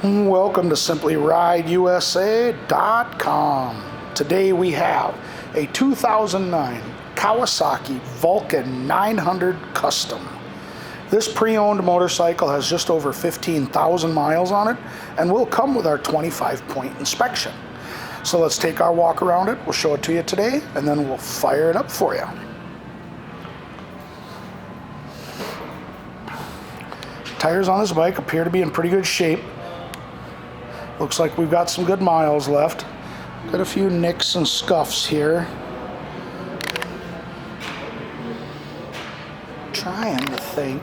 Welcome to SimplyRideUSA.com. Today we have a 2009 Kawasaki Vulcan 900 Custom. This pre-owned motorcycle has just over 15,000 miles on it and will come with our 25-point inspection. So let's take our walk around it, we'll show it to you today, and then we'll fire it up for you. Tires on this bike appear to be in pretty good shape. Looks like we've got some good miles left. Got a few nicks and scuffs here. Trying to think.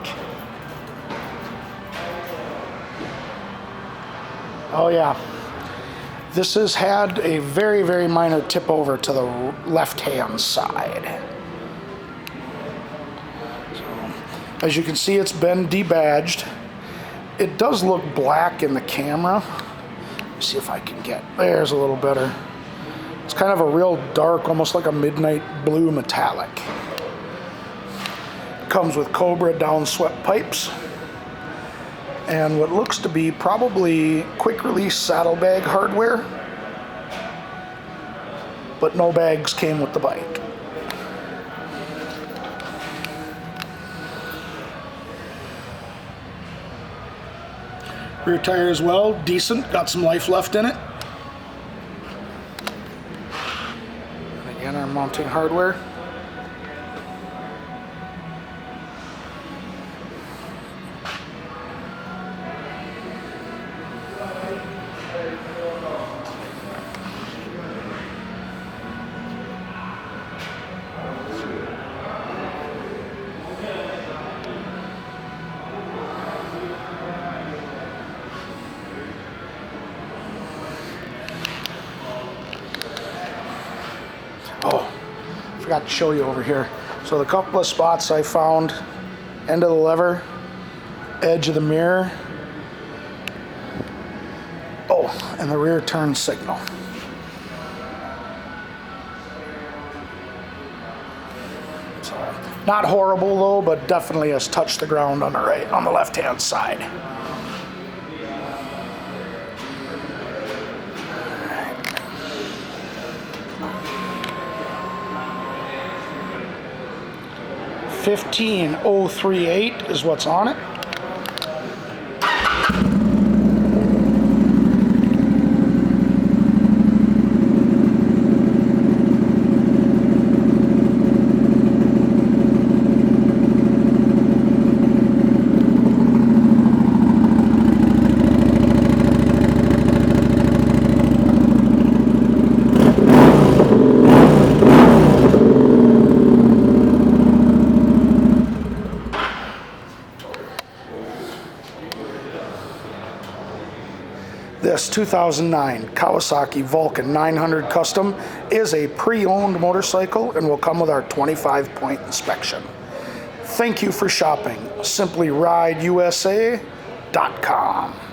Oh yeah. This has had a very, very minor tip over to the left-hand side. So, as you can see, it's been debadged. It does look black in the camera. See if I can get, there's a little better. It's kind of a real dark, almost like a midnight blue metallic. Comes with Cobra down swept pipes and what looks to be probably quick release saddlebag hardware, but no bags came with the bike. Rear tire as well, decent, got some life left in it. And again, our mounting hardware. Oh, forgot to show you over here. So the couple of spots I found, end of the lever, edge of the mirror, oh, and the rear turn signal. So, not horrible though, but definitely has touched the ground on the left-hand side. 15038 is what's on it. This 2009 Kawasaki Vulcan 900 Custom is a pre-owned motorcycle and will come with our 25-point inspection. Thank you for shopping. SimplyRideUSA.com.